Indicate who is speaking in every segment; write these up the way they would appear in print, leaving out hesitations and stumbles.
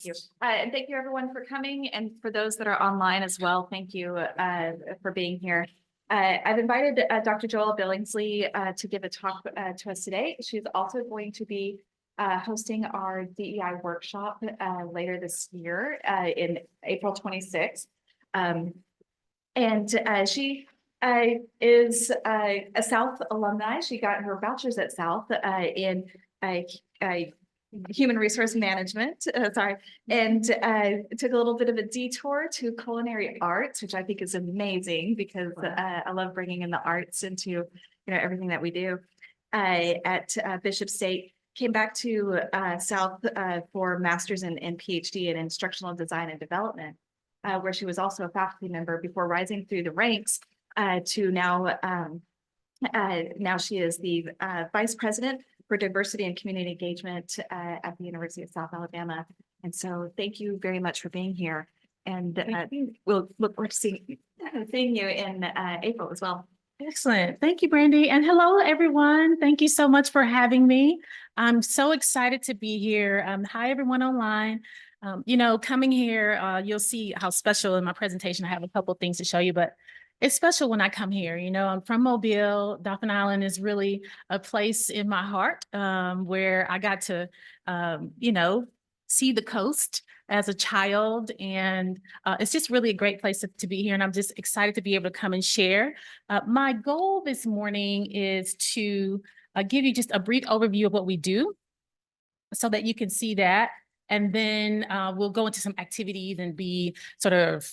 Speaker 1: you. And thank you everyone for coming, and for those that are online as well, thank you for being here. I've invited Dr. Joél Billingsley to give a talk to us today. She's also going to be hosting our DEI workshop later this year in April 26th. She is a South alumni. She got her bachelor's at South in human resource management, and took a little bit of a detour to culinary arts, which I think is amazing because I love bringing in the arts into everything that we do. At Bishop State, came back to South for master's and Ph.D. in Instructional Design and Development, where she was also a faculty member before rising through the ranks to now she is the vice president for diversity and community engagement at the University of South Alabama. And so thank you very much for being here. And we'll look forward to seeing you in April as well.
Speaker 2: Excellent. Thank you, Brandy. And hello, everyone. Thank you so much for having me. I'm so excited to be here. Hi, everyone online. Coming here, you'll see how special in my presentation. I have a couple of things to show you, but it's special when I come here. I'm from Mobile. Dauphin Island is really a place in my heart where I got to, see the coast as a child. And it's just really a great place to be here. And I'm just excited to be able to come and share. My goal this morning is to give you just a brief overview of what we do so that you can see that. And then we'll go into some activities and be sort of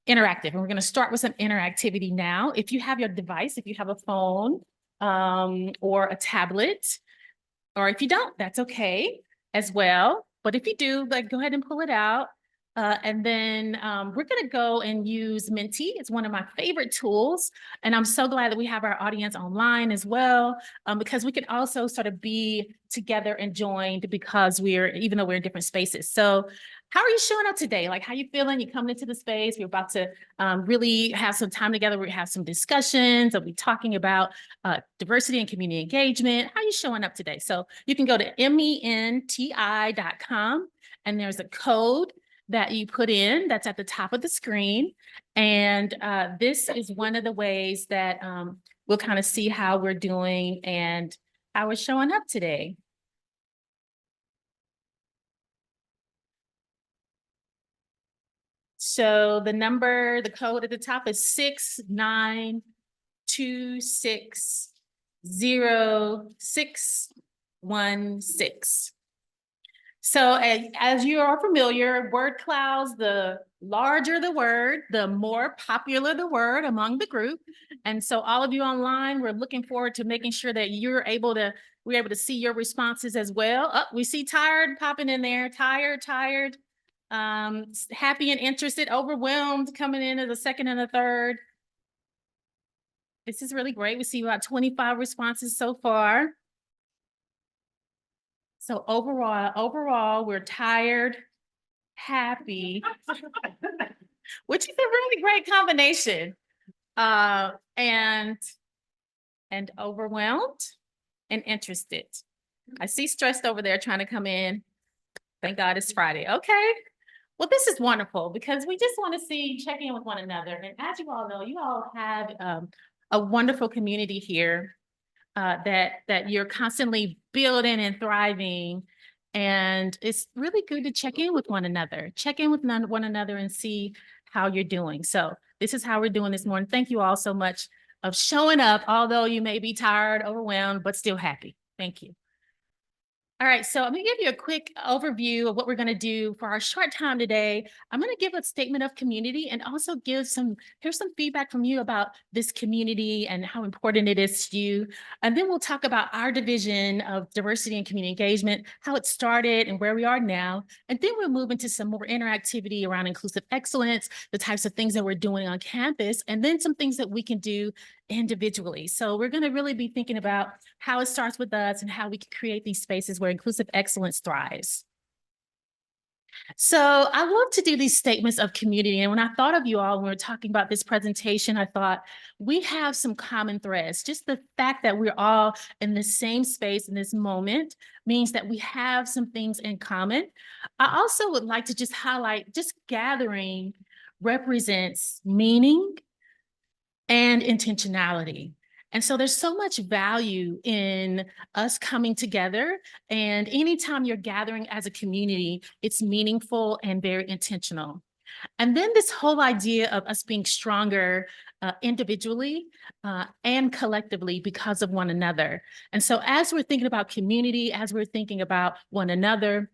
Speaker 2: interactive. And we're going to start with some interactivity now. If you have your device, if you have a phone or a tablet, or if you don't, that's okay as well. But if you do, go ahead and pull it out. And then we're going to go and use Menti. It's one of my favorite tools. And I'm so glad that we have our audience online as well, because we can also sort of be together and joined because even though we're in different spaces. So how are you showing up today? How you feeling? You coming into the space? We're about to really have some time together. We have some discussions. I'll be talking about diversity and community engagement. How are you showing up today? So you can go to menti.com and there's a code that you put in that's at the top of the screen. And this is one of the ways that we'll kind of see how we're doing and how we're showing up today. So the code at the top is 692600616. So as you are familiar, word clouds, the larger the word, the more popular the word among the group. And so all of you online, we're looking forward to making sure that we're able to see your responses as well. Oh, we see tired popping in there, tired, happy and interested, overwhelmed coming in as a second and a third. This is really great. We see about 25 responses so far. So overall, we're tired, happy, which is a really great combination, and overwhelmed and interested. I see stressed over there trying to come in. Thank God it's Friday. Okay. Well, this is wonderful because we just want to check in with one another. And as you all know, you all have a wonderful community here. That you're constantly building and thriving. And it's really good to check in with one another and see how you're doing. So this is how we're doing this morning. Thank you all so much of showing up, although you may be tired, overwhelmed, but still happy. Thank you. All right, so I'm going to give you a quick overview of what we're going to do for our short time today. I'm going to give a statement of community and also here's some feedback from you about this community and how important it is to you. And then we'll talk about our division of diversity and community engagement, how it started and where we are now. And then we'll move into some more interactivity around inclusive excellence, the types of things that we're doing on campus, and then some things that we can do individually. So we're going to really be thinking about how it starts with us and how we can create these spaces where inclusive excellence thrives. So I love to do these statements of community. And when I thought of you all, when we were talking about this presentation, I thought we have some common threads. Just the fact that we're all in the same space in this moment means that we have some things in common. I also would like to just highlight, just gathering represents meaning and intentionality. And so there's so much value in us coming together. And anytime you're gathering as a community, it's meaningful and very intentional. And then this whole idea of us being stronger individually and collectively because of one another. And so as we're thinking about community, as we're thinking about one another,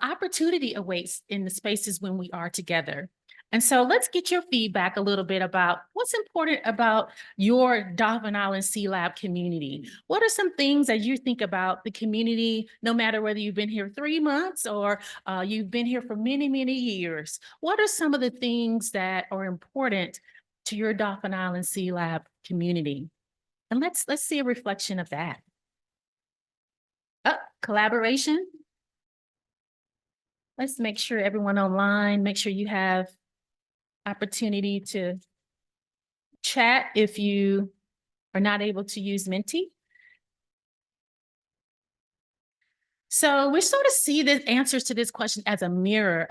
Speaker 2: opportunity awaits in the spaces when we are together. And so let's get your feedback a little bit about what's important about your Dauphin Island Sea Lab community. What are some things that you think about the community, no matter whether you've been here 3 months or you've been here for many, many years? What are some of the things that are important to your Dauphin Island Sea Lab community? And let's see a reflection of that. Collaboration. Let's make sure everyone online, make sure you have opportunity to chat if you are not able to use Menti. So we sort of see the answers to this question as a mirror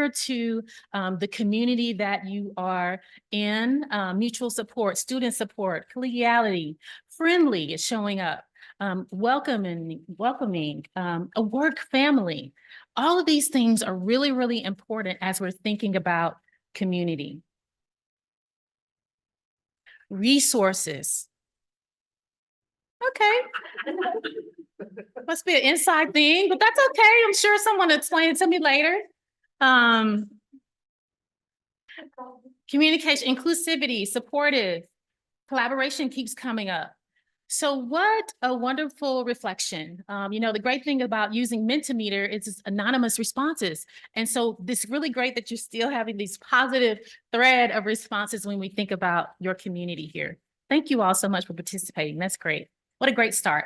Speaker 2: to the community that you are in, mutual support, student support, collegiality, friendly is showing up, welcoming, a work family. All of these things are really, really important as we're thinking about community. Resources. Okay. Must be an inside thing, but that's okay. I'm sure someone will explain it to me later. Communication, inclusivity, supportive, collaboration keeps coming up. So what a wonderful reflection. The great thing about using Mentimeter is it's anonymous responses. And so this really great that you're still having these positive thread of responses when we think about your community here. Thank you all so much for participating. That's great. What a great start.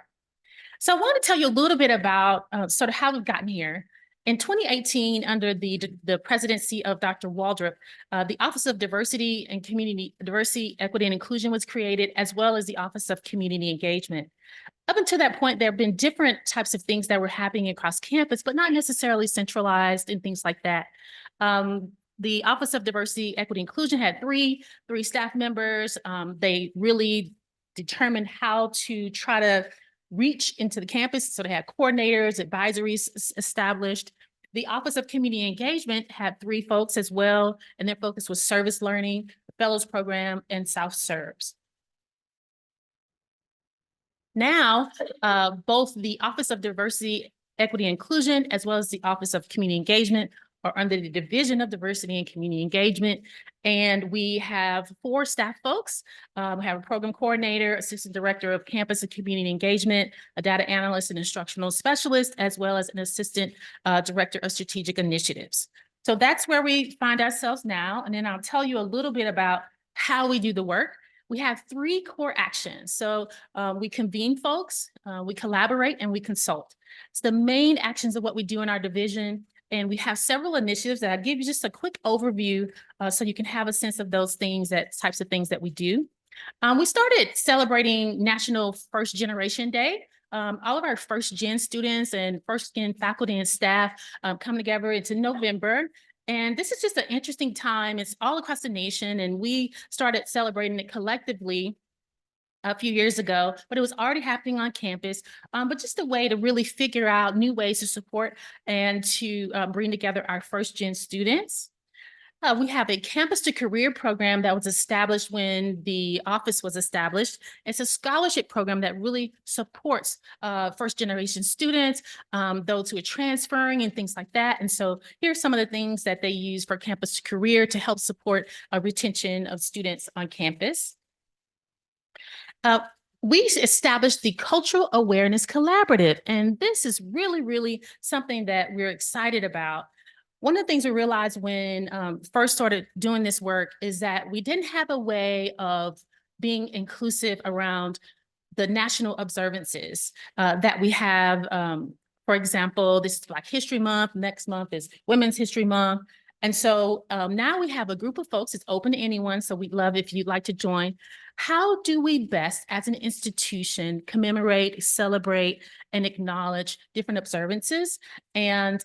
Speaker 2: So I want to tell you a little bit about sort of how we've gotten here. In 2018, under the presidency of Dr. Waldrop, the Office of Diversity, Equity, and Inclusion was created, as well as the Office of Community Engagement. Up until that point, there have been different types of things that were happening across campus, but not necessarily centralized and things like that. The Office of Diversity, Equity, and Inclusion had three staff members. They really determined how to try to reach into the campus. So they had coordinators, advisories established. The Office of Community Engagement had 3 folks as well, and their focus was service learning, the Fellows Program, and South Serves. Now, both the Office of Diversity, Equity, and Inclusion, as well as the Office of Community Engagement are under the Division of Diversity and Community Engagement. And we have 4 staff folks. We have a program coordinator, assistant director of campus and community engagement, a data analyst and instructional specialist, as well as an assistant director of strategic initiatives. So that's where we find ourselves now. And then I'll tell you a little bit about how we do the work. We have 3 core actions. So we convene folks, we collaborate, and we consult. It's the main actions of what we do in our division. And we have several initiatives that I'll give you just a quick overview so you can have a sense of those things, types of things that we do. We started celebrating National First Generation Day. All of our first gen students and first gen faculty and staff come together into November. And this is just an interesting time. It's all across the nation, and we started celebrating it collectively a few years ago, but it was already happening on campus, but just a way to really figure out new ways to support and to bring together our first gen students. We have a campus to career program that was established when the office was established. It's a scholarship program that really supports first generation students, those who are transferring and things like that. And so here's some of the things that they use for campus to career to help support retention of students on campus. We established the Cultural Awareness Collaborative, and this is really, really something that we're excited about. One of the things we realized when first started doing this work is that we didn't have a way of being inclusive around the national observances that we have For example, this is Black History Month. Next month is Women's History Month. And so now we have a group of folks. It's open to anyone. So we'd love if you'd like to join. How do we best, as an institution, commemorate, celebrate, and acknowledge different observances? And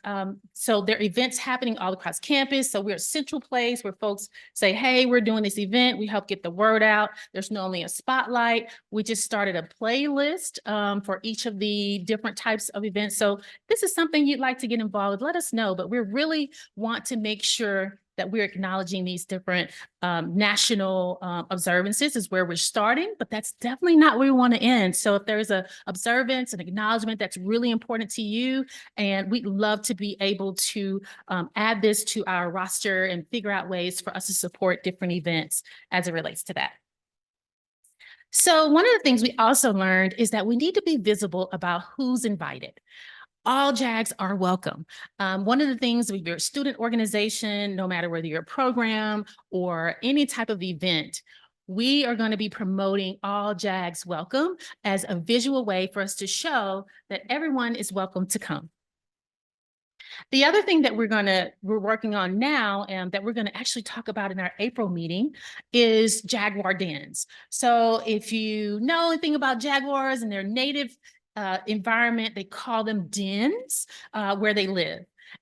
Speaker 2: so there are events happening all across campus. So we're a central place where folks say, hey, we're doing this event. We help get the word out. There's not only a spotlight. We just started a playlist for each of the different types of events. So this is something you'd like to get involved with, let us know. But we really want to make sure that we're acknowledging these different national observances is where we're starting, but that's definitely not where we want to end. So if there's a observance, an acknowledgement that's really important to you, and we'd love to be able to add this to our roster and figure out ways for us to support different events as it relates to that. So one of the things we also learned is that we need to be visible about who's invited. All JAGs are welcome. One of the things with your student organization, no matter whether you're a program or any type of event, we are going to be promoting all JAGs welcome as a visual way for us to show that everyone is welcome to come. The other thing that we're working on now and that we're going to actually talk about in our April meeting is Jaguar dens. So if you know anything about jaguars and their native environment, they call them dens where they live.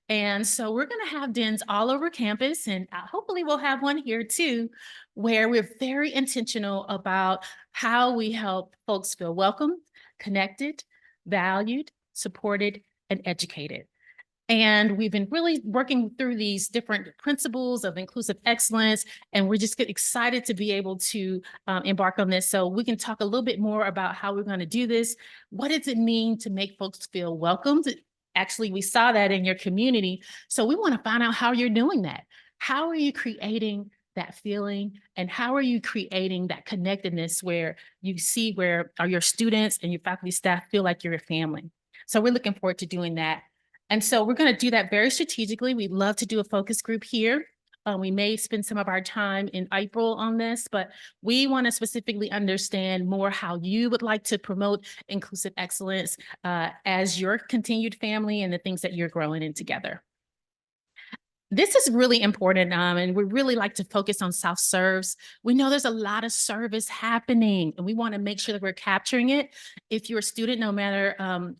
Speaker 2: And so we're going to have dens all over campus, and hopefully we'll have one here too, where we're very intentional about how we help folks feel welcome, connected, valued, supported, and educated. And we've been really working through these different principles of inclusive excellence, and we're just excited to be able to embark on this. So we can talk a little bit more about how we're going to do this. What does it mean to make folks feel welcomed? Actually, we saw that in your community. So we want to find out how you're doing that. How are you creating that feeling? And how are you creating that connectedness where you see where your students and your faculty staff feel like you're a family? So we're looking forward to doing that. And so we're going to do that very strategically. We'd love to do a focus group here. We may spend some of our time in April on this, but we want to specifically understand more how you would like to promote inclusive excellence as your continued family and the things that you're growing in together. This is really important, and we really like to focus on self-serves. We know there's a lot of service happening, and we want to make sure that we're capturing it. If you're a student, no matter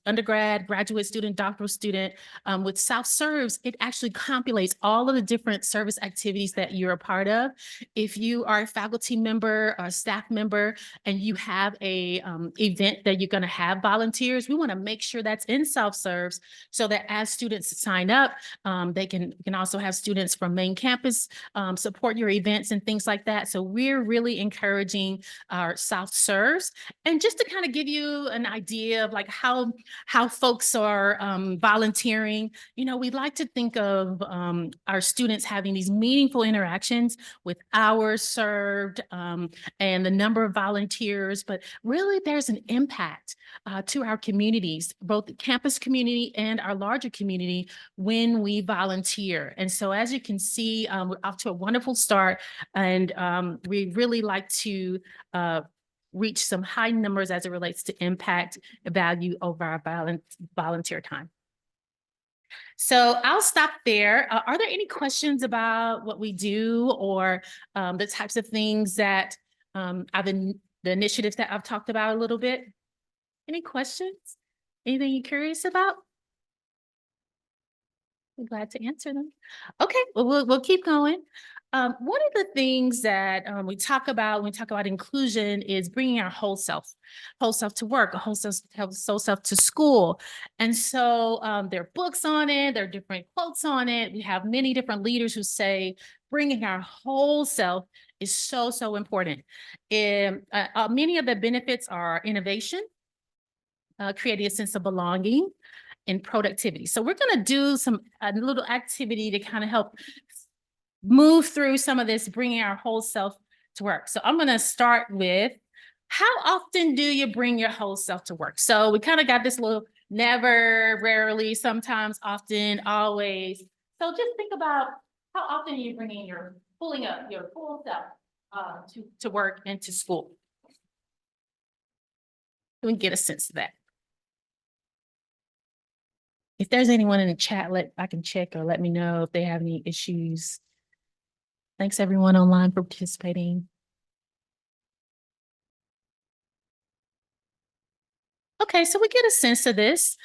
Speaker 2: undergrad, graduate student, doctoral student, with self-serves, it actually compilates all of the different service activities that you're a part of. If you are a faculty member or a staff member, and you have a event that you're going to have volunteers, we want to make sure that's in self-serves so that as students sign up, they can also have students from main campus support your events and things like that. So we're really encouraging our self-serves. And just to kind of give you an idea of like how folks are volunteering, you know, we'd like to think of our students having these meaningful interactions with hours served and the number of volunteers, but really there's an impact to our communities, both the campus community and our larger community when we volunteer. And so as you can see, we're off to a wonderful start, and we really like to reach some high numbers as it relates to impact value over our volunteer time. So I'll stop there. Are there any questions about what we do or the types of things that the initiatives that I've talked about a little bit? Any questions? Anything you're curious about? I'm glad to answer them. Okay, well, we'll keep going. One of the things that we talk about when we talk about inclusion is bringing our whole self to work, a whole self to school. And so there are books on it, there are different quotes on it. We have many different leaders who say bringing our whole self is so, so important. And many of the benefits are innovation, creating a sense of belonging, and productivity. So we're going to do a little activity to kind of help move through some of this, bringing our whole self to work. So I'm going to start with, how often do you bring your whole self to work? So we kind of got this little never, rarely, sometimes, often, always. So just think about how often you're bringing pulling up your full self to work and to school. We can get a sense of that. If there's anyone in the chat, I can check or let me know if they have any issues. Thanks everyone online for participating. Okay, so we get a sense of this.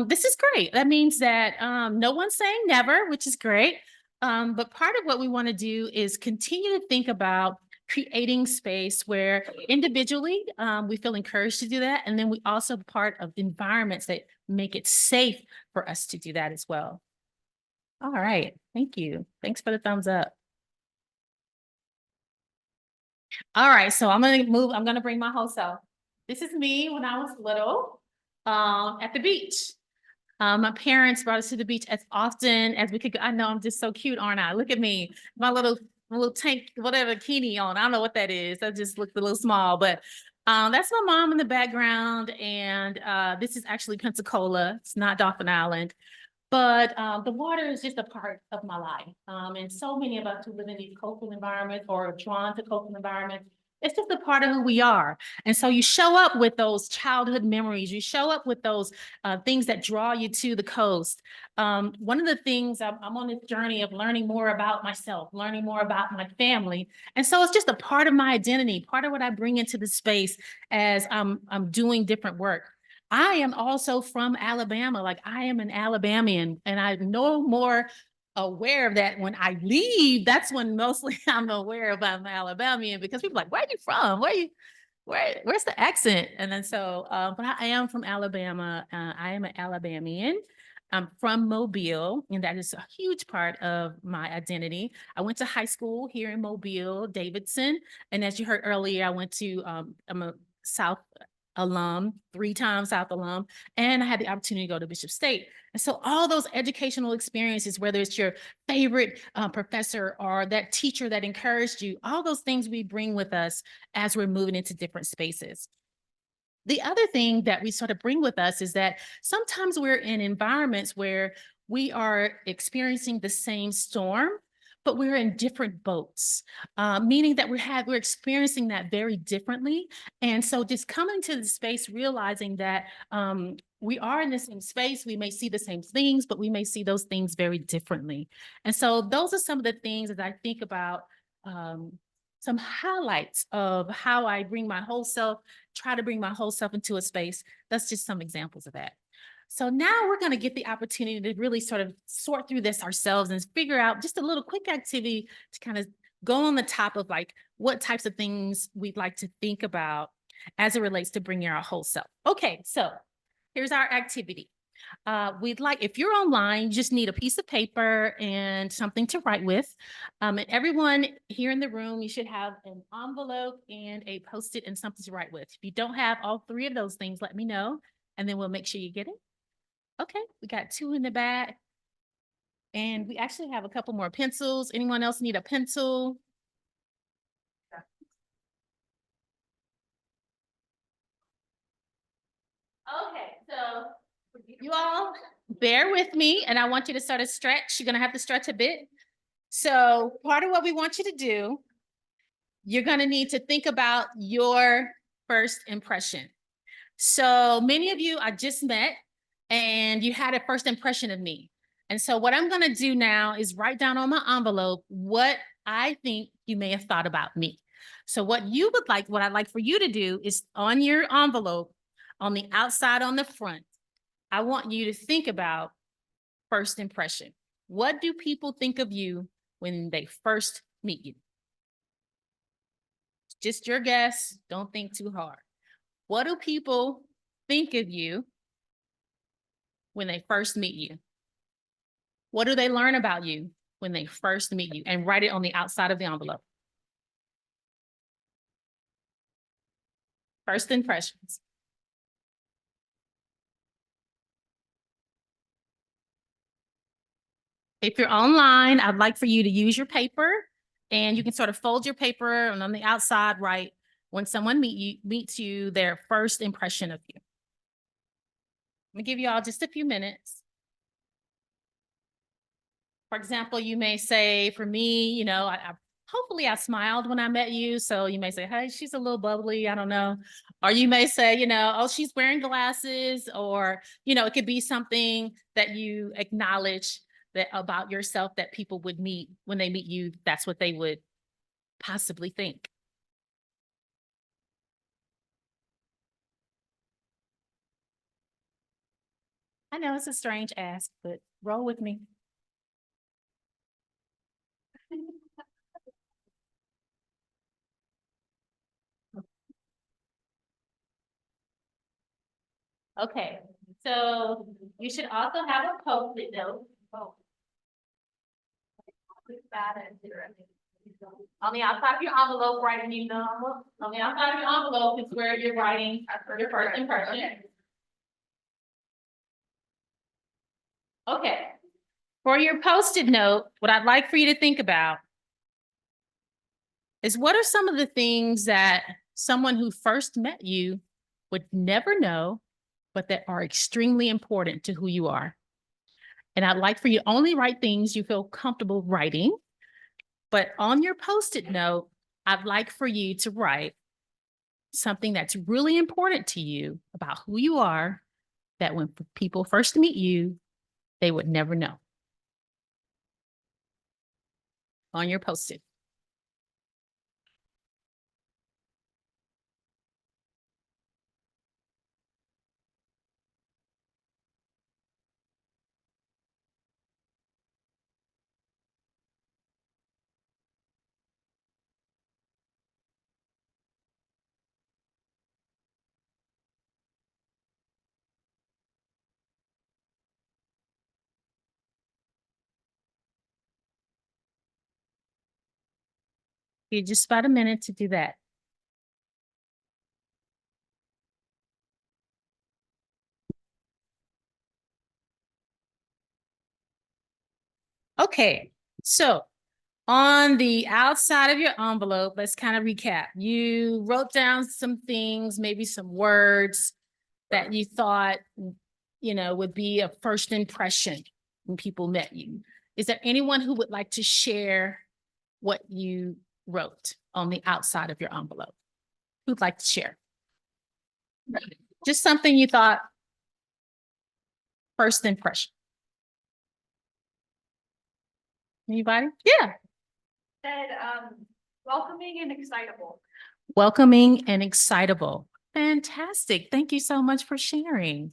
Speaker 2: This is great. That means that no one's saying never, which is great. But part of what we want to do is continue to think about creating space where individually we feel encouraged to do that. And then we also part of environments that make it safe for us to do that as well. All right, thank you. Thanks for the thumbs up. All right, so I'm gonna bring my whole self. This is me when I was little, at the beach. My parents brought us to the beach as often as we could go. I know I'm just so cute, aren't I? Look at me, my little tank, whatever bikini on. I don't know what that is. That just looked a little small, but that's my mom in the background. And this is actually Pensacola. It's not Dauphin Island. But the water is just a part of my life. And so many of us who live in these coastal environments or are drawn to coastal environments, it's just a part of who we are. And so you show up with those childhood memories. You show up with those things that draw you to the coast. One of the things I'm on this journey of learning more about myself, learning more about my family. And so it's just a part of my identity, part of what I bring into the space as I'm doing different work. I am also from Alabama. Like I am an Alabamian, and I'm no more aware of that when I leave. That's when mostly I'm aware of I'm Alabamian, because people are like, where are you from? Where's the accent? And then so, but I am from Alabama. I am an Alabamian. I'm from Mobile, and that is a huge part of my identity. I went to high school here in Mobile, Davidson. And as you heard earlier, I went to, I'm a South alum, 3-time South alum, and I had the opportunity to go to Bishop State. And so all those educational experiences, whether it's your favorite professor or that teacher that encouraged you, all those things we bring with us as we're moving into different spaces. The other thing that we sort of bring with us is that sometimes we're in environments where we are experiencing the same storm, but we're in different boats, meaning that we're experiencing that very differently. And so just coming to the space, realizing that we are in the same space, we may see the same things, but we may see those things very differently. And so those are some of the things that I think about, some highlights of how I bring my whole self, try to bring my whole self into a space. That's just some examples of that. So now we're going to get the opportunity to really sort of sort through this ourselves and figure out just a little quick activity to kind of go on the top of like what types of things we'd like to think about as it relates to bringing our whole self. Okay, so here's our activity. If you're online, you just need a piece of paper and something to write with. And everyone here in the room, you should have an envelope and a Post-it and something to write with. If you don't have all 3 of those things, let me know, and then we'll make sure you get it. Okay, we got 2 in the back. And we actually have a couple more pencils. Anyone else need a pencil? Okay, so you all bear with me, and I want you to sort of stretch. You're gonna have to stretch a bit. So part of what we want you to do, you're gonna need to think about your first impression. So many of you I just met, and you had a first impression of me. And so what I'm gonna do now is write down on my envelope what I think you may have thought about me. So what I'd like for you to do is on your envelope, on the outside, on the front, I want you to think about first impression. What do people think of you when they first meet you? Just your guess. Don't think too hard. What do people think of you when they first meet you? What do they learn about you when they first meet you? And write it on the outside of the envelope. First impressions. If you're online, I'd like for you to use your paper, and you can sort of fold your paper, and on the outside, write when someone meets you, their first impression of you. Let me give you all just a few minutes. For example, you may say, for me, I hopefully I smiled when I met you. So you may say, hey, she's a little bubbly. I don't know. Or you may say, oh, she's wearing glasses, or, it could be something that you acknowledge that about yourself that people would meet when they meet you. That's what they would possibly think. I know it's a strange ask, but roll with me. Okay, so you should also have a Post-it note. On the outside of your envelope, writing you know, on the outside of your envelope is where you're writing your first impression. Okay. For your Post-it note, what I'd like for you to think about is, what are some of the things that someone who first met you would never know, but that are extremely important to who you are? And I'd like for you to only write things you feel comfortable writing. But on your Post-it note, I'd like for you to write something that's really important to you about who you are, that when people first meet you, they would never know. On your Post-it. Give you just about a minute to do that. Okay, so on the outside of your envelope, let's kind of recap. You wrote down some things, maybe some words that you thought, would be a first impression when people met you. Is there anyone who would like to share what you wrote on the outside of your envelope? Who'd like to share? Just something you thought, first impression. Anybody? Yeah.
Speaker 1: Said, welcoming and excitable.
Speaker 2: Welcoming and excitable. Fantastic. Thank you so much for sharing.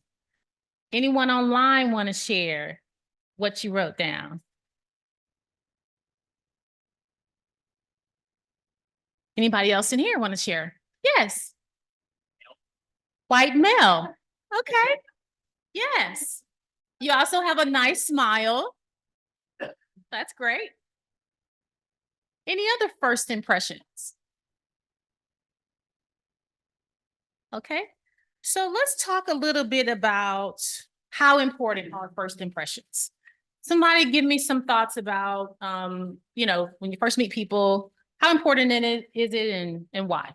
Speaker 2: Anyone online want to share what you wrote down? Anybody else in here want to share? Yes. White male. Okay. Yes. You also have a nice smile. That's great. Any other first impressions? Okay. So let's talk a little bit about how important are first impressions. Somebody give me some thoughts about, when you first meet people, how important is it and why?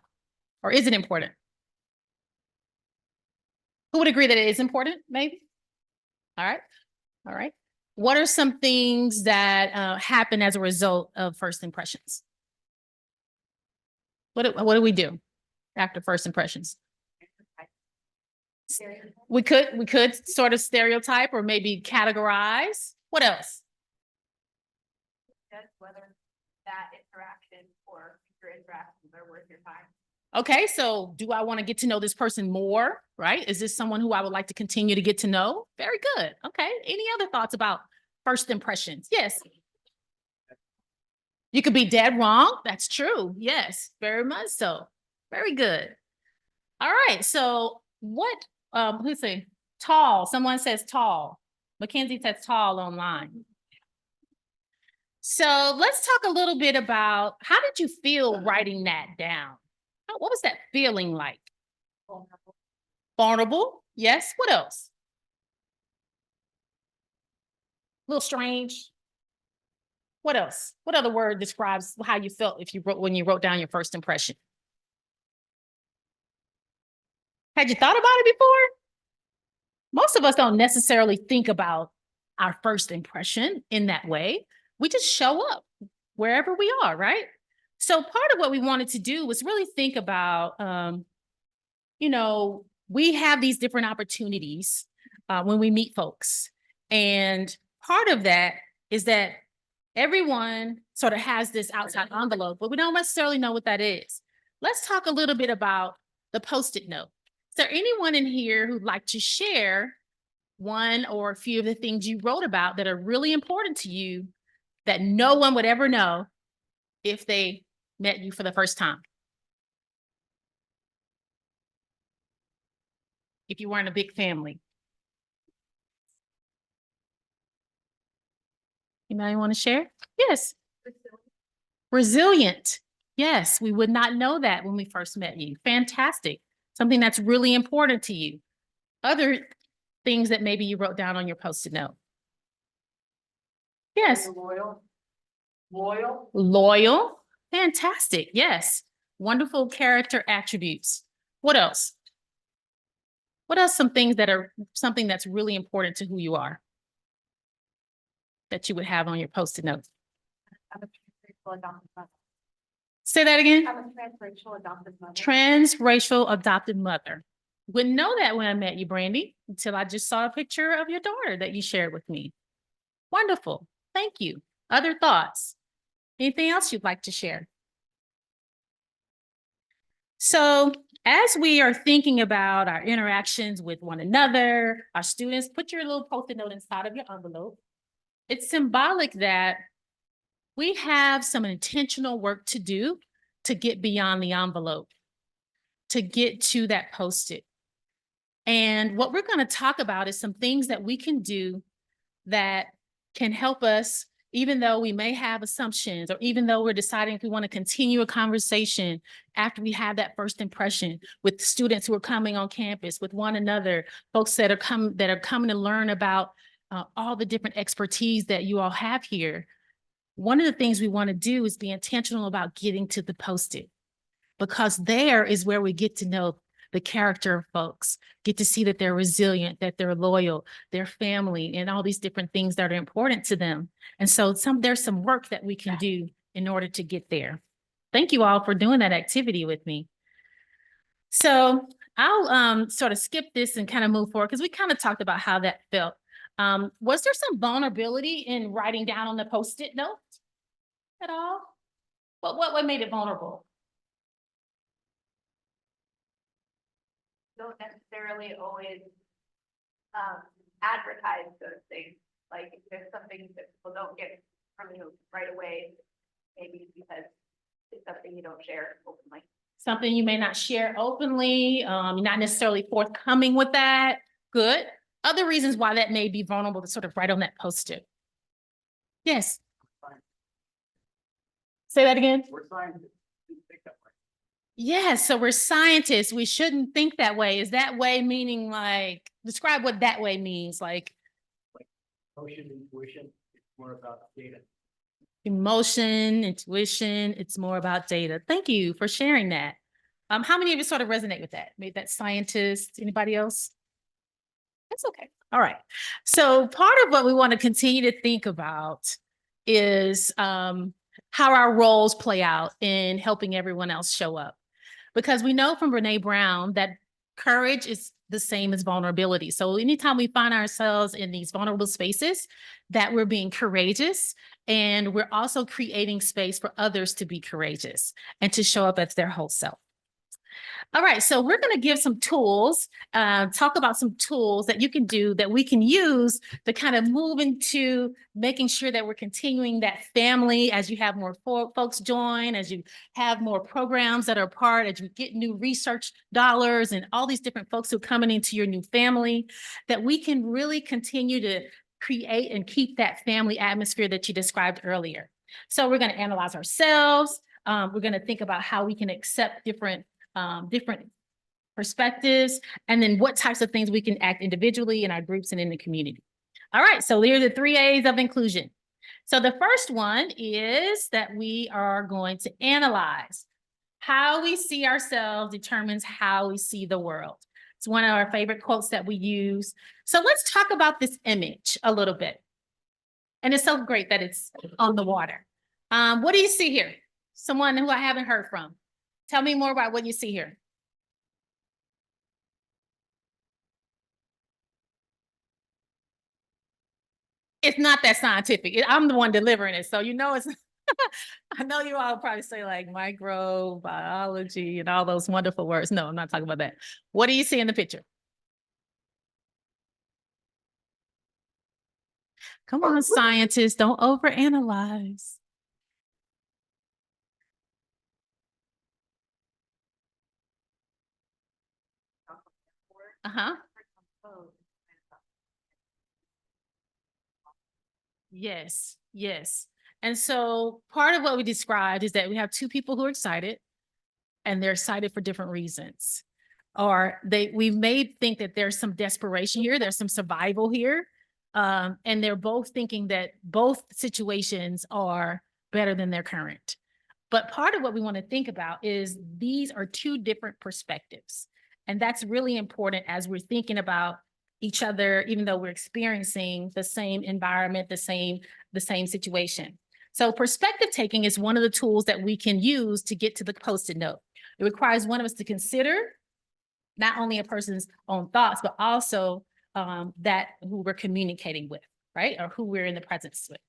Speaker 2: Or is it important? Who would agree that it is important, maybe? All right. All right. What are some things that happen as a result of first impressions? What do we do after first impressions? We could sort of stereotype or maybe categorize. What else?
Speaker 1: That's whether that interaction or your interactions are worth your time.
Speaker 2: Okay, so do I want to get to know this person more, right? Is this someone who I would like to continue to get to know? Very good. Okay, any other thoughts about first impressions? Yes. You could be dead wrong. That's true. Yes, very much so. Very good. All right, so who's saying tall? Someone says tall. Mackenzie says tall online. So let's talk a little bit about, how did you feel writing that down? What was that feeling like?
Speaker 1: Vulnerable.
Speaker 2: Vulnerable? Yes. What else? A little strange. What else? What other word describes how you felt when you wrote down your first impression? Had you thought about it before? Most of us don't necessarily think about our first impression in that way. We just show up wherever we are, right? So part of what we wanted to do was really think about, we have these different opportunities when we meet folks. And part of that is that everyone sort of has this outside envelope, but we don't necessarily know what that is. Let's talk a little bit about the Post-it note. Is there anyone in here who'd like to share one or a few of the things you wrote about that are really important to you that no one would ever know if they met you for the first time? If you weren't a big family. Anybody want to share? Yes. Resilient. Yes, we would not know that when we first met you. Fantastic. Something that's really important to you. Other things that maybe you wrote down on your Post-it note. Yes. Loyal. Fantastic. Yes. Wonderful character attributes. What else? What else? Some things that are something that's really important to who you are that you would have on your Post-it note.
Speaker 1: I'm a transracial adopted mother.
Speaker 2: Say that again.
Speaker 1: I'm a transracial adopted mother.
Speaker 2: Transracial adopted mother. Wouldn't know that when I met you, Brandy, until I just saw a picture of your daughter that you shared with me. Wonderful. Thank you. Other thoughts? Anything else you'd like to share? So as we are thinking about our interactions with one another, our students, put your little Post-it note inside of your envelope. It's symbolic that we have some intentional work to do to get beyond the envelope, to get to that Post-it. And what we're going to talk about is some things that we can do that can help us, even though we may have assumptions, or even though we're deciding if we want to continue a conversation after we have that first impression with students who are coming on campus, with one another, folks that are coming to learn about all the different expertise that you all have here. One of the things we want to do is be intentional about getting to the Post-it, because there is where we get to know the character of folks, get to see that they're resilient, that they're loyal, their family, and all these different things that are important to them. And so there's some work that we can do in order to get there. Thank you all for doing that activity with me. So I'll sort of skip this and kind of move forward because we kind of talked about how that felt. Was there some vulnerability in writing down on the Post-it note at all? What made it vulnerable?
Speaker 3: Don't necessarily always advertise those things. Like if there's something that people don't get from you right away, maybe because it's something you don't share openly.
Speaker 2: Something you may not share openly, you're not necessarily forthcoming with that. Good. Other reasons why that may be vulnerable to sort of write on that Post-it. Yes. Say that again.
Speaker 4: We're scientists.
Speaker 2: Yes, so we're scientists. We shouldn't think that way. Is that way meaning like, describe what that way means, like
Speaker 4: Emotion, intuition, it's more about data.
Speaker 2: emotion, intuition, it's more about data. Thank you for sharing that. How many of you sort of resonate with that? Maybe that scientist, anybody else? That's okay. All right. So part of what we want to continue to think about is how our roles play out in helping everyone else show up. Because we know from Brene Brown that courage is the same as vulnerability. So anytime we find ourselves in these vulnerable spaces, that we're being courageous, and we're also creating space for others to be courageous and to show up as their whole self. All right, so we're going to give some tools, talk about some tools that you can do that we can use to kind of move into making sure that we're continuing that family as you have more folks join, as you have more programs that are part, as you get new research dollars and all these different folks who are coming into your new family, that we can really continue to create and keep that family atmosphere that you described earlier. So we're going to analyze ourselves. We're going to think about how we can accept different perspectives, and then what types of things we can act individually in our groups and in the community. All right, so here are the 3 A's of inclusion. So the first one is that we are going to analyze. How we see ourselves determines how we see the world. It's one of our favorite quotes that we use. So let's talk about this image a little bit. And it's so great that it's on the water. What do you see here? Someone who I haven't heard from. Tell me more about what you see here. It's not that scientific. I'm the one delivering it. So you know it's, I know you all probably say like microbiology and all those wonderful words. No, I'm not talking about that. What do you see in the picture? Come on, scientists, don't overanalyze. Uh-huh. Yes, yes. And so part of what we described is that we have two people who are excited and they're excited for different reasons. Or we may think that there's some desperation here, there's some survival here. And they're both thinking that both situations are better than their current. But part of what we want to think about is these are two different perspectives. And that's really important as we're thinking about each other, even though we're experiencing the same environment, the same situation. So perspective taking is one of the tools that we can use to get to the Post-it note. It requires one of us to consider not only a person's own thoughts, but also that who we're communicating with, right? Or who we're in the presence with.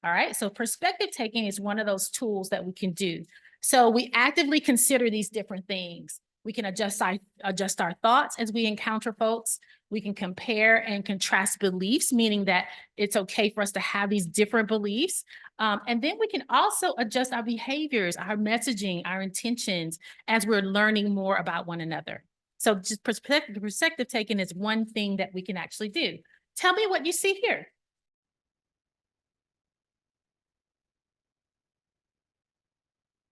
Speaker 2: All right, so perspective taking is one of those tools that we can do. So we actively consider these different things. We can adjust our thoughts as we encounter folks. We can compare and contrast beliefs, meaning that it's okay for us to have these different beliefs. And then we can also adjust our behaviors, our messaging, our intentions as we're learning more about one another. So just perspective taking is one thing that we can actually do. Tell me what you see here.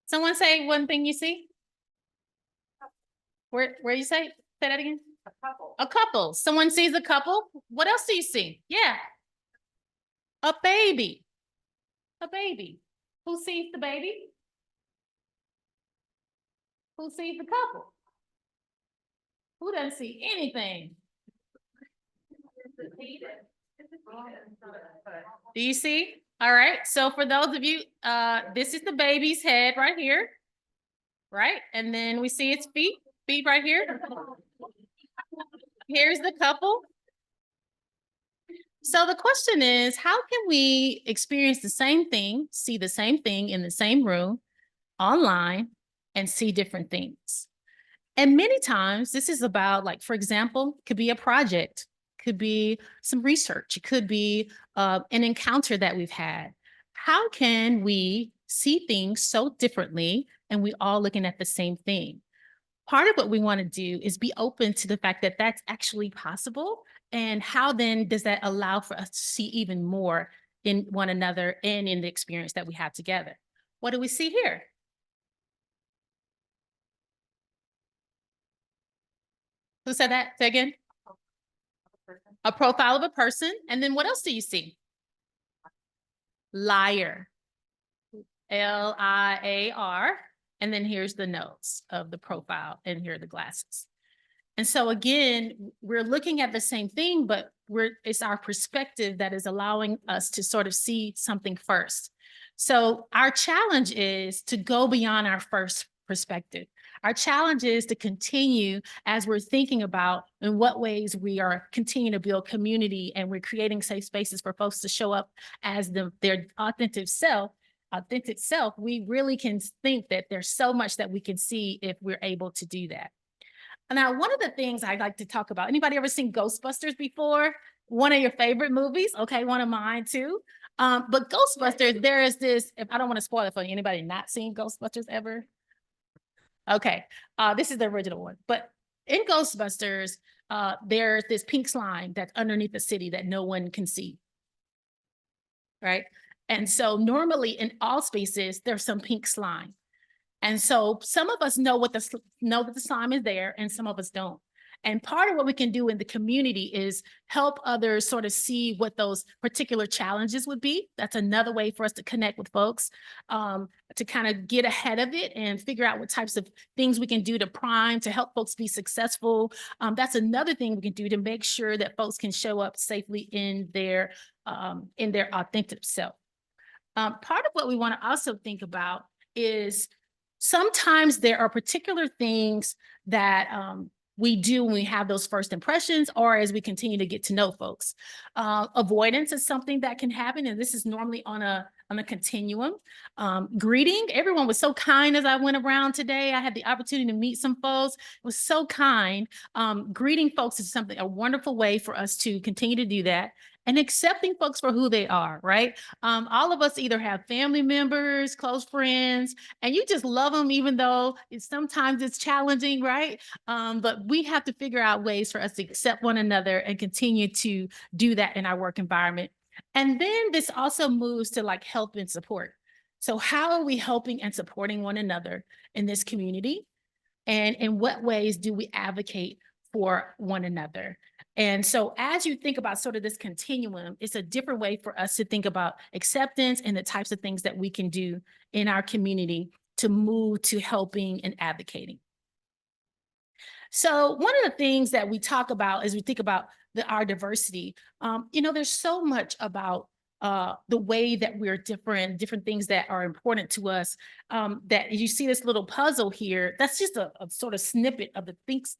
Speaker 2: Someone say one thing you see. Where you say that again?
Speaker 3: A couple.
Speaker 2: A couple. Someone sees a couple. What else do you see? Yeah. A baby. A baby. Who sees the baby? Who sees the couple? Who doesn't see anything? Do you see? All right. So for those of you, this is the baby's head right here. Right. And then we see its feet right here. Here's the couple. So the question is, how can we experience the same thing, see the same thing in the same room, online, and see different things? And many times this is about, like, for example, could be a project, could be some research, it could be an encounter that we've had. How can we see things so differently and we all looking at the same thing? Part of what we want to do is be open to the fact that that's actually possible. And how then does that allow for us to see even more in one another and in the experience that we have together? What do we see here? Who said that? Say again. A profile of a person. And then what else do you see? Liar. L-I-A-R. And then here's the notes of the profile, and here are the glasses. And so again, we're looking at the same thing, but it's our perspective that is allowing us to sort of see something first. So our challenge is to go beyond our first perspective. Our challenge is to continue as we're thinking about in what ways we are continuing to build community, and we're creating safe spaces for folks to show up as their authentic self, we really can think that there's so much that we can see if we're able to do that. Now, one of the things I like to talk about, anybody ever seen Ghostbusters before? One of your favorite movies? Okay, one of mine too. But Ghostbusters, there is this, if I don't want to spoil it for you, anybody not seen Ghostbusters ever? Okay, this is the original one. But in Ghostbusters, there's this pink slime that's underneath the city that no one can see, right? And so normally in all spaces, there's some pink slime. And so some of us know that the slime is there, and some of us don't. And part of what we can do in the community is help others sort of see what those particular challenges would be. That's another way for us to connect with folks, to kind of get ahead of it and figure out what types of things we can do to help folks be successful. That's another thing we can do to make sure that folks can show up safely in their authentic self. Part of what we want to also think about is sometimes there are particular things that we do when we have those first impressions or as we continue to get to know folks. Avoidance is something that can happen, and this is normally on a continuum. Greeting, everyone was so kind as I went around today. I had the opportunity to meet some folks. It was so kind. Greeting folks is a wonderful way for us to continue to do that. And accepting folks for who they are, right? All of us either have family members, close friends, and you just love them even though sometimes it's challenging, right? But we have to figure out ways for us to accept one another and continue to do that in our work environment. And then this also moves to like help and support. So how are we helping and supporting one another in this community? And in what ways do we advocate for one another? And so as you think about sort of this continuum, it's a different way for us to think about acceptance and the types of things that we can do in our community to move to helping and advocating. So one of the things that we talk about as we think about our diversity, there's so much about the way that we're different things that are important to us, that you see this little puzzle here, that's just a sort of snippet of the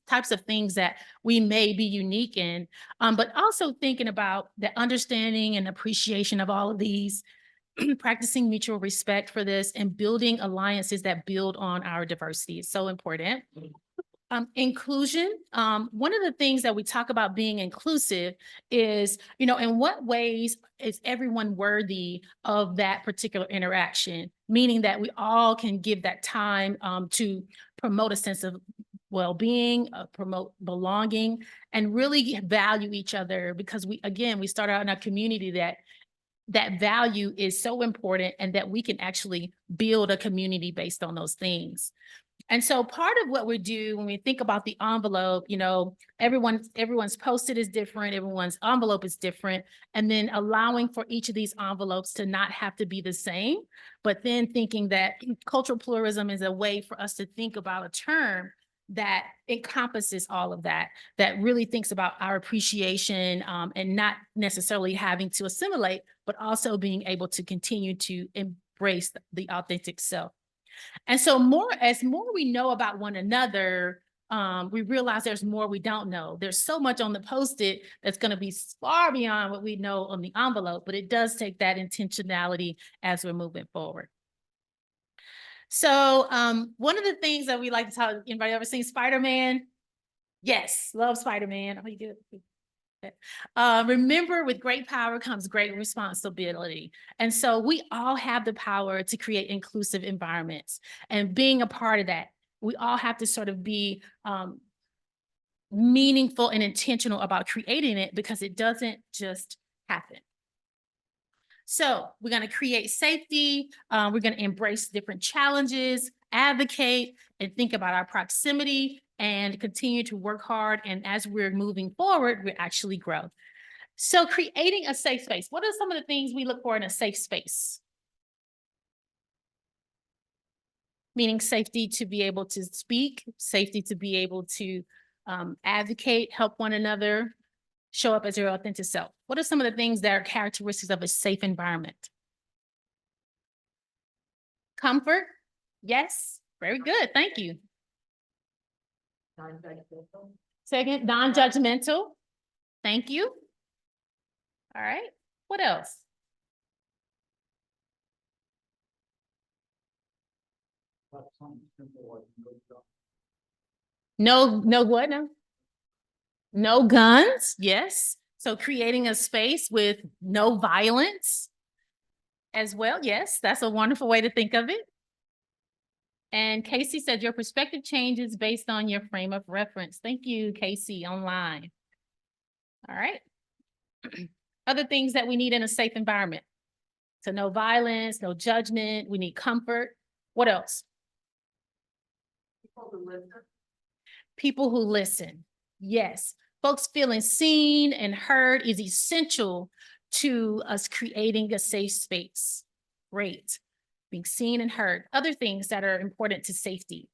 Speaker 2: types of things that we may be unique in, but also thinking about the understanding and appreciation of all of these, practicing mutual respect for this and building alliances that build on our diversity is so important. Inclusion. One of the things that we talk about being inclusive is, in what ways is everyone worthy of that particular interaction? Meaning that we all can give that time to promote a sense of well-being, promote belonging, and really value each other, because we start out in a community that value is so important and that we can actually build a community based on those things. And so part of what we do when we think about the envelope, everyone's post-it is different, everyone's envelope is different, and then allowing for each of these envelopes to not have to be the same, but then thinking that cultural pluralism is a way for us to think about a term that encompasses all of that really thinks about our appreciation, and not necessarily having to assimilate, but also being able to continue to embrace the authentic self. And so as more we know about one another, we realize there's more we don't know. There's so much on the Post-it that's going to be far beyond what we know on the envelope, but it does take that intentionality as we're moving forward. So one of the things that we like to talk, anybody ever seen Spider-Man? Yes, love Spider-Man. Oh, you do it. Remember, with great power comes great responsibility. And so we all have the power to create inclusive environments, and being a part of that, we all have to sort of be meaningful and intentional about creating it, because it doesn't just happen. So we're going to create safety. We're going to embrace different challenges, advocate, and think about our proximity, and continue to work hard. And as we're moving forward, we actually grow. So creating a safe space. What are some of the things we look for in a safe space? Meaning safety to be able to speak, safety to be able to advocate, help one another, show up as your authentic self. What are some of the things that are characteristics of a safe environment? Comfort. Yes, very good. Thank you.
Speaker 4: Non-judgmental.
Speaker 2: Second, non-judgmental. Thank you. All right. What else?
Speaker 4: Something simple like no job.
Speaker 2: No what now? No guns. Yes. So creating a space with no violence as well. Yes, that's a wonderful way to think of it. And Casey said your perspective changes based on your frame of reference. Thank you, Casey, online. All right. Other things that we need in a safe environment. So no violence, no judgment. We need comfort. What else?
Speaker 3: People who listen.
Speaker 2: People who listen. Yes. Folks feeling seen and heard is essential to us creating a safe space. Great. Being seen and heard. Other things that are important to safety.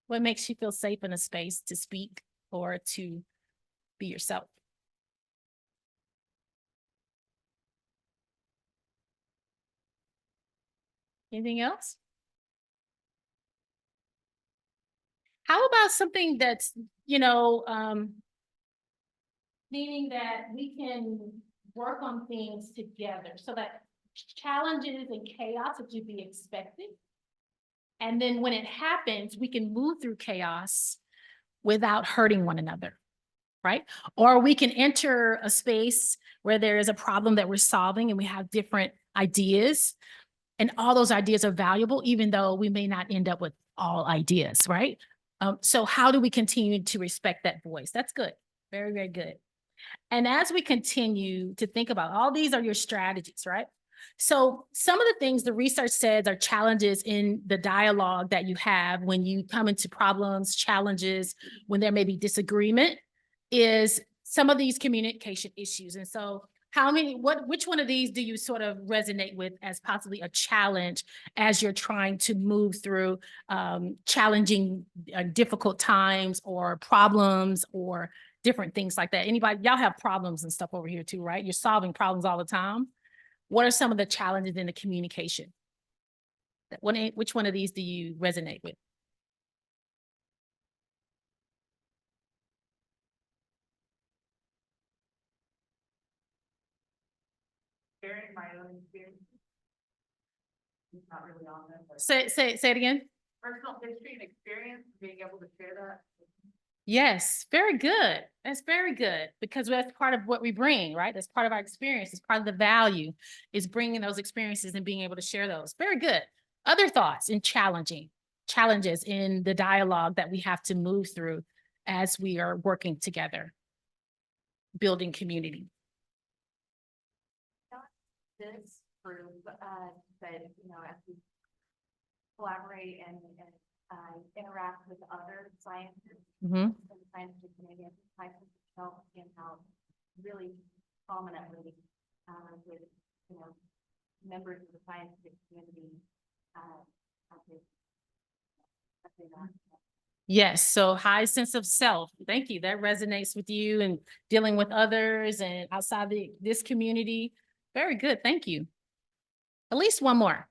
Speaker 2: What makes you feel safe in a space to speak or to be yourself? Anything else? How about something that's, meaning that we can work on things together so that challenges and chaos are to be expected. And then when it happens, we can move through chaos without hurting one another, right? Or we can enter a space where there is a problem that we're solving and we have different ideas, and all those ideas are valuable, even though we may not end up with all ideas, right? So how do we continue to respect that voice? That's good. Very, very good. And as we continue to think about all these are your strategies, right? So some of the things the research says are challenges in the dialogue that you have when you come into problems, challenges, when there may be disagreement, is some of these communication issues. And so which one of these do you sort of resonate with as possibly a challenge as you're trying to move through challenging difficult times or problems or different things like that? Anybody, y'all have problems and stuff over here too, right? You're solving problems all the time. What are some of the challenges in the communication? Which one of these do you resonate with?
Speaker 3: Sharing my own experience. It's not really on this. But
Speaker 2: Say it again.
Speaker 3: personal history and experience, being able to share that.
Speaker 2: Yes, very good. That's very good because that's part of what we bring, right? That's part of our experience. It's part of the value is bringing those experiences and being able to share those. Very good. Other thoughts in challenges in the dialogue that we have to move through as we are working together, building community.
Speaker 3: This group, that, as we collaborate and interact with other scientists
Speaker 2: Mhm.
Speaker 3: in the scientific community, I think scientists help in how really prominently, with, members of the scientific community, I think that.
Speaker 2: Yes, so high sense of self. Thank you. That resonates with you and dealing with others and outside this community. Very good. Thank you. At least one more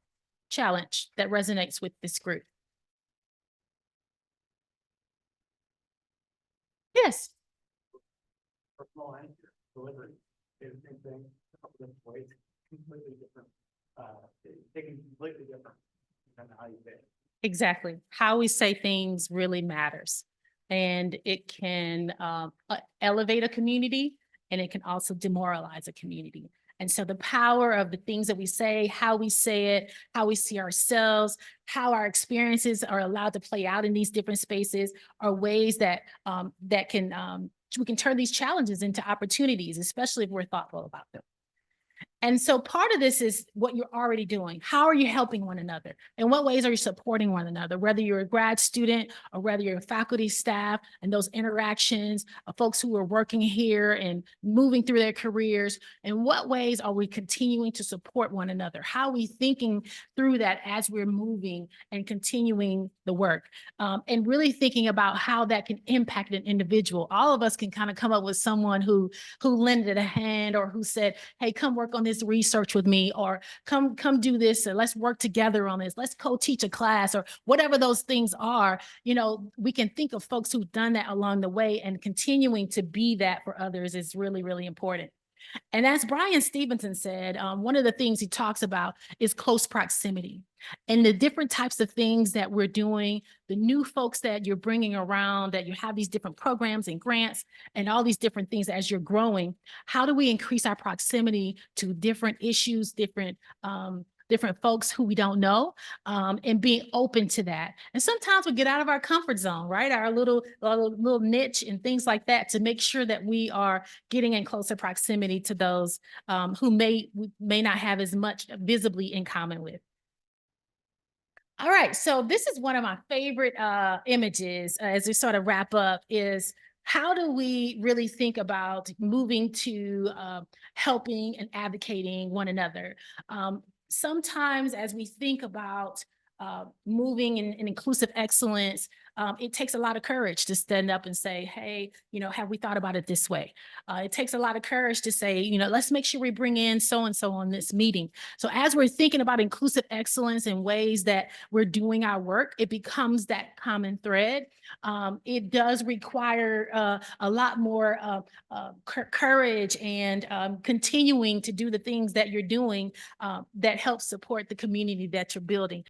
Speaker 2: challenge that resonates with this group. Yes.
Speaker 4: Personal and delivery, is the same thing, a couple different ways, completely different, taking completely different than how you say it.
Speaker 2: Exactly. How we say things really matters. And it can elevate a community and it can also demoralize a community. And so the power of the things that we say, how we say it, how we see ourselves, how our experiences are allowed to play out in these different spaces are ways that we can turn these challenges into opportunities, especially if we're thoughtful about them. And so part of this is what you're already doing. How are you helping one another? In what ways are you supporting one another? Whether you're a grad student or whether you're a faculty, staff, and those interactions of folks who are working here and moving through their careers. In what ways are we continuing to support one another? How are we thinking through that as we're moving and continuing the work? And really thinking about how that can impact an individual. All of us can kind of come up with someone who lended a hand or who said, hey, come work on this research with me, or come do this, and let's work together on this. Let's co-teach a class, or whatever those things are. We can think of folks who've done that along the way, and continuing to be that for others is really, really important. And as Brian Stevenson said, one of the things he talks about is close proximity and the different types of things that we're doing, the new folks that you're bringing around, that you have these different programs and grants and all these different things as you're growing. How do we increase our proximity to different issues, different folks who we don't know, and being open to that. And sometimes we get out of our comfort zone, right? Our little niche and things like that, to make sure that we are getting in closer proximity to those who may not have as much visibly in common with. All right, so this is one of my favorite images as we sort of wrap up, is how do we really think about moving to helping and advocating one another? Sometimes as we think about moving in inclusive excellence, it takes a lot of courage to stand up and say, hey, have we thought about it this way? It takes a lot of courage to say, let's make sure we bring in so-and-so on this meeting. So as we're thinking about inclusive excellence and ways that we're doing our work, it becomes that common thread. It does require a lot more courage and continuing to do the things that you're doing that help support the community that you're building.